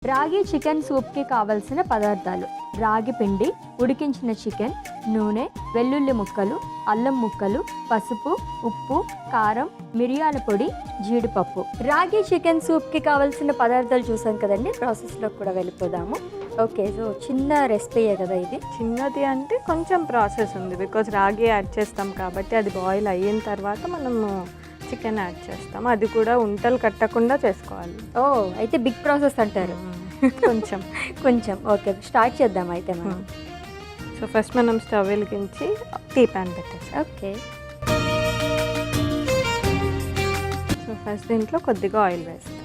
రాగి చికెన్ సూప్కి కావలసిన పదార్థాలు: రాగి పిండి, ఉడికించిన చికెన్, నూనె, వెల్లుల్లి ముక్కలు, అల్లం ముక్కలు, పసుపు, ఉప్పు, కారం, మిరియాల పొడి, జీడిపప్పు. రాగి చికెన్ సూప్కి కావాల్సిన పదార్థాలు చూసాం కదండి, ప్రాసెస్లోకి కూడా వెళ్ళిపోదాము. ఓకే, సో చిన్న రెసిపీయే కదా ఇది? చిన్నది అంటే కొంచెం ప్రాసెస్ ఉంది, బికాజ్ రాగి యాడ్ చేస్తాం కాబట్టి అది బాయిల్ అయిన తర్వాత మనము చికెన్ యాడ్ చేస్తాం. అది కూడా ఉంటలు కట్టకుండా చేసుకోవాలి. ఓ, అయితే బిగ్ ప్రాసెస్ అంటారు. కొంచెం కొంచెం. ఓకే, స్టార్ట్ చేద్దాం అయితే మనం. సో ఫస్ట్ మనం స్టవ్ వెలిగించి టీ ప్యాన్ పెట్టేసాం. ఓకే, సో ఫస్ట్ దీంట్లో కొద్దిగా ఆయిల్ వేస్తాం.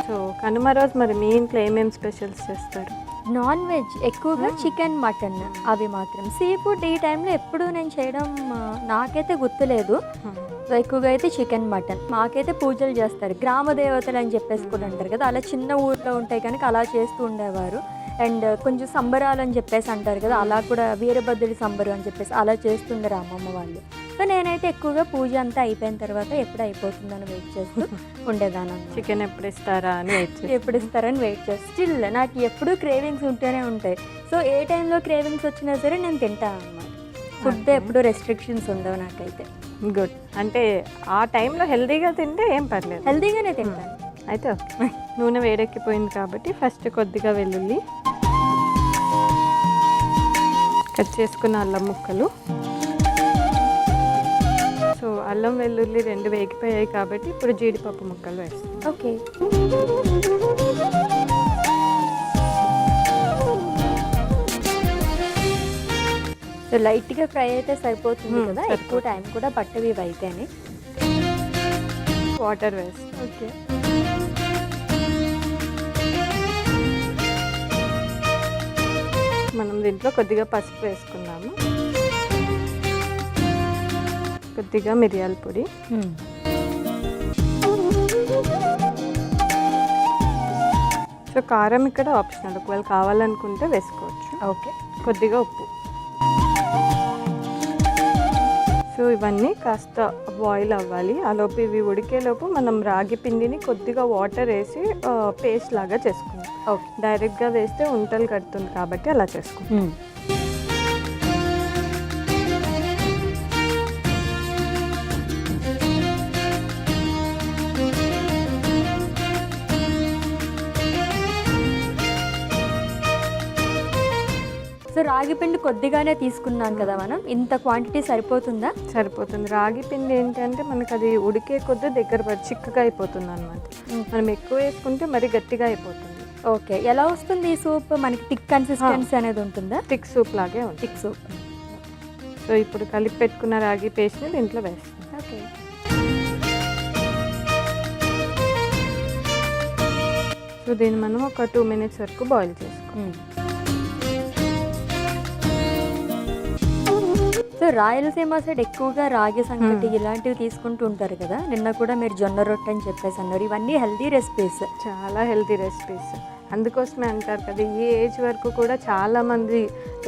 సో కనుమ రోజు మరి మీ ఇంట్లో ఏమేమి స్పెషల్స్ చేస్తారు? నాన్ వెజ్ ఎక్కువగా చికెన్, మటన్, అవి మాత్రం. సీ ఫుడ్ ఈ టైంలో ఎప్పుడు నేను చేయడం నాకైతే గుర్తులేదు. ఎక్కువగా అయితే చికెన్, మటన్. మాకైతే పూజలు చేస్తారు, గ్రామ దేవతలు అని చెప్పేసి కూడా అంటారు కదా, అలా చిన్న ఊర్లో ఉంటాయి కనుక అలా చేస్తూ ఉండేవారు. అండ్ కొంచెం సంబరాలు అని చెప్పేసి అంటారు కదా, అలా కూడా వీరభద్రుడి సంబరం అని చెప్పేసి అలా చేస్తుండరు అమ్మమ్మ వాళ్ళు. సో నేనైతే ఎక్కువగా పూజ అంతా అయిపోయిన తర్వాత ఎప్పుడు అయిపోతుందని వెయిట్ చేస్తూ ఉండేదాన్ని. చికెన్ ఎప్పుడు ఇస్తారా అని ఎప్పుడు ఇస్తారని వెయిట్ చేస్తాను. స్టిల్ నాకు ఎప్పుడూ క్రేవింగ్స్ ఉంటూనే ఉంటాయి. సో ఏ టైంలో క్రేవింగ్స్ వచ్చినా సరే నేను తింటాను అన్నమాట. ఫుడ్ ఎప్పుడు రెస్ట్రిక్షన్స్ ఉండవు నాకైతే. గుడ్. అంటే ఆ టైంలో హెల్తీగా తింటే ఏం పర్లేదు, హెల్తీగానే తింటాను. అయితే ఓకే. నూనె వేడెక్కిపోయింది కాబట్టి ఫస్ట్ కొద్దిగా వెల్లుల్లి, కట్ చేసుకున్న అల్లం ముక్కలు. సో అల్లం వెల్లుల్లి రెండు వేగిపోయాయి కాబట్టి ఇప్పుడు జీడిపప్పు ముక్కలు వేస్తాం. ఓకే, సో లైట్గా ఫ్రై అయితే సరిపోతుంది కదా, ఎక్కువ టైం కూడా పట్టవి అయితేనే. వాటర్ వేస్తాం. ఓకే, మనం దీంట్లో కొద్దిగా పసుపు వేసుకున్నాము, కొద్దిగా మిరియాల పొడి, సో కారం ఇక్కడ ఆప్షనల్, ఒకవేళ కావాలనుకుంటే వేసుకోవచ్చు. ఓకే, కొద్దిగా ఉప్పు. సో ఇవన్నీ కాస్త బాయిల్ అవ్వాలి. ఆలోపు ఇవి ఉడికేలోపు మనం రాగి పిండిని కొద్దిగా వాటర్ వేసి పేస్ట్ లాగా చేసుకుందాం. ఓకే, డైరెక్ట్గా వేస్తే ఉంటలు కడుతుంది కాబట్టి అలా చేసుకుందాం. సో రాగి పిండి కొద్దిగానే తీసుకున్నాం కదా మనం, ఇంత క్వాంటిటీ సరిపోతుందా? సరిపోతుంది. రాగి పిండి ఏంటంటే మనకు అది ఉడికే కొద్దీ దగ్గర పడి చిక్కగా అయిపోతుంది అనమాట. మనం ఎక్కువ వేసుకుంటే మరి గట్టిగా అయిపోతుంది. ఓకే, ఎలా వస్తుంది ఈ సూప్? మనకి థిక్ కన్సిస్టెన్సీ అనేది ఉంటుందా? థిక్ సూప్ లాగే ఉంది. Thick soup. సో ఇప్పుడు కలిపి పెట్టుకున్న రాగి పేస్ట్ని దీంట్లో వేస్తాం. ఓకే, సో దీన్ని మనం ఒక 2 minutes వరకు బాయిల్ చేసుకోం. సో రాయలసీమ సైడ్ ఎక్కువగా రాగి సంగటి ఇలాంటివి తీసుకుంటూ ఉంటారు కదా, నిన్న కూడా మీరు జొన్న రొట్టె అని చెప్పేసి అన్నారు. ఇవన్నీ హెల్తీ రెసిపీస్, చాలా హెల్తీ రెసిపీస్. అందుకోసమే అంటారు కదా, ఈ ఏజ్ వరకు కూడా చాలామంది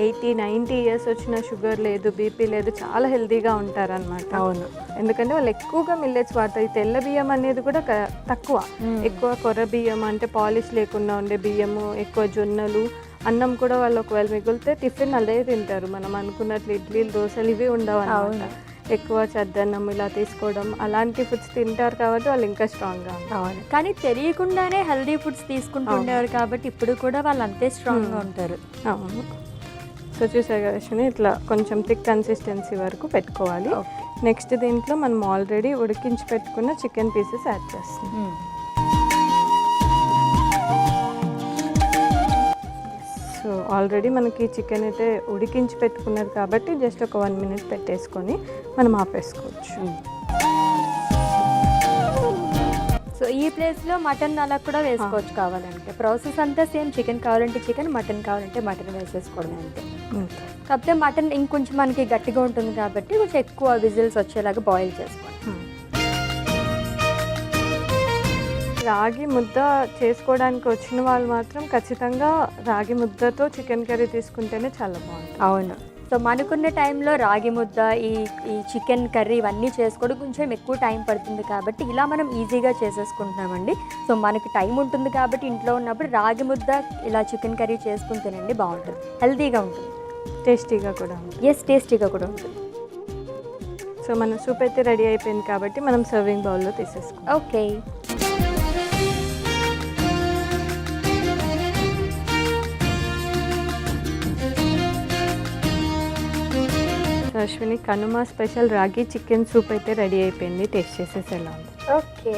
80-90 years వచ్చిన షుగర్ లేదు, బీపీ లేదు, చాలా హెల్తీగా ఉంటారనమాట. అవును, ఎందుకంటే వాళ్ళు ఎక్కువగా మిల్లెట్స్ వాడతారు. ఈ తెల్ల బియ్యం అనేది కూడా తక్కువ, ఎక్కువ కొర్ర బియ్యం అంటే పాలిష్ లేకుండా ఉండే బియ్యము, ఎక్కువ జొన్నలు, అన్నం కూడా వాళ్ళు ఒకవేళ మిగిలితే టిఫిన్ అదే తింటారు. మనం అనుకున్నట్లు ఇడ్లీలు, దోశలు ఇవి ఉండవు అన్నమాట. ఎక్కువ చద్దన్నం ఇలా తీసుకోవడం, అలాంటి ఫుడ్స్ తింటారు కాబట్టి వాళ్ళు ఇంకా స్ట్రాంగ్గా ఉంటారు. అవును, కానీ తెలియకుండానే హెల్దీ ఫుడ్స్ తీసుకుంటూ ఉండేవారు కాబట్టి ఇప్పుడు కూడా వాళ్ళు అంతే స్ట్రాంగ్గా ఉంటారు. అవును. సో చూసారు కదా, ఇట్లా కొంచెం థిక్ కన్సిస్టెన్సీ వరకు పెట్టుకోవాలి. నెక్స్ట్ దీంట్లో మనం ఆల్రెడీ ఉడికించి పెట్టుకున్న చికెన్ పీసెస్ యాడ్ చేస్తాం. సో ఆల్రెడీ మనకి చికెన్ అయితే ఉడికించి పెట్టుకున్నది కాబట్టి జస్ట్ ఒక 1 minute పెట్టేసుకొని మనం ఆపేసుకోవచ్చు. సో ఈ ప్లేస్లో మటన్ అలా కూడా వేసుకోవచ్చు కావాలంటే. ప్రాసెస్ అంతా సేమ్, చికెన్ కావాలంటే చికెన్, మటన్ కావాలంటే మటన్ వేసేసుకోవడం అంతే. కాకపోతే మటన్ ఇంకొంచెం మనకి గట్టిగా ఉంటుంది కాబట్టి కొంచెం ఎక్కువ విజిల్స్ వచ్చేలాగా బాయిల్ చేసుకోండి. రాగి ముద్ద చేసుకోవడానికి వచ్చిన వాళ్ళు మాత్రం ఖచ్చితంగా రాగి ముద్దతో చికెన్ కర్రీ తీసుకుంటేనే చాలా బాగుంటుంది. అవును, సో మనకున్న టైంలో రాగి ముద్ద ఈ ఈ చికెన్ కర్రీ ఇవన్నీ చేసుకోవడం కొంచెం ఎక్కువ టైం పడుతుంది కాబట్టి ఇలా మనం ఈజీగా చేసేసుకుంటున్నామండి. సో మనకి టైం ఉంటుంది కాబట్టి ఇంట్లో ఉన్నప్పుడు రాగి ముద్ద ఇలా చికెన్ కర్రీ చేసుకుని తినండి, బాగుంటుంది, హెల్తీగా ఉంటుంది, టేస్టీగా కూడా ఉంది. ఎస్ టేస్టీగా కూడా ఉంటుంది. సో మన సూప్ అయితే రెడీ అయిపోయింది కాబట్టి మనం సర్వింగ్ బౌల్లో తీసేసుకుందాం. ఓకే. అశ్విని, కనుమ స్పెషల్ రాగి చికెన్ సూప్ అయితే రెడీ అయిపోయింది. టేస్ట్ చేసేసి ఎలా ఉంది? ఓకే,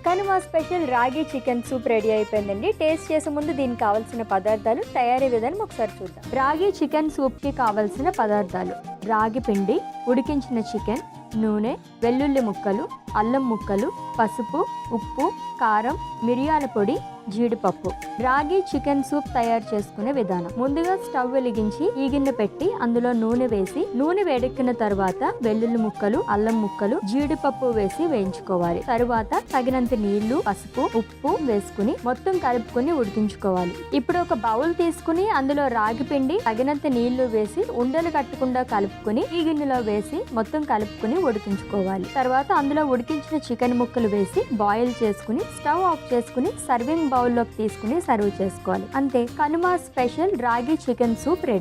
కనుమ స్పెషల్ రాగి చికెన్ సూప్ రెడీ అయిపోయిందండి. టేస్ట్ చేసే ముందు దీనికి కావాల్సిన పదార్థాలు, తయారీ విధానం ఒకసారి చూద్దాం. రాగి చికెన్ సూప్కి కావాల్సిన పదార్థాలు: రాగి పిండి, ఉడికించిన చికెన్, నూనె, వెల్లుల్లి ముక్కలు, అల్లం ముక్కలు, పసుపు, ఉప్పు, కారం, మిరియాల పొడి, జీడిపప్పు. రాగి చికెన్ సూప్ తయారు చేసుకునే విధానం: ముందుగా స్టవ్ వెలిగించి ఈ గిన్నె పెట్టి అందులో నూనె వేసి, నూనె వేడెక్కిన తర్వాత వెల్లుల్లి ముక్కలు, అల్లం ముక్కలు, జీడిపప్పు వేసి వేయించుకోవాలి. తరువాత తగినంత నీళ్లు, పసుపు, ఉప్పు వేసుకుని మొత్తం కలుపుకొని ఉడికించుకోవాలి. ఇప్పుడు ఒక బౌల్ తీసుకుని అందులో రాగి పిండి, తగినంత నీళ్లు వేసి ఉండలు కట్టకుండా కలుపుకొని ఈ గిన్నెలో వేసి మొత్తం కలుపుకొని ఉడికించుకోవాలి. తర్వాత అందులో ఉడికించిన చికెన్ ముక్కలు వేసి బాయిల్ చేసుకుని స్టవ్ ఆఫ్ చేసుకుని సర్వింగ్ బౌల్లోకి తీసుకుని సర్వ్ చేసుకోవాలి. అంతే, కనుమ స్పెషల్ రాగి చికెన్ సూప్ రెడీ.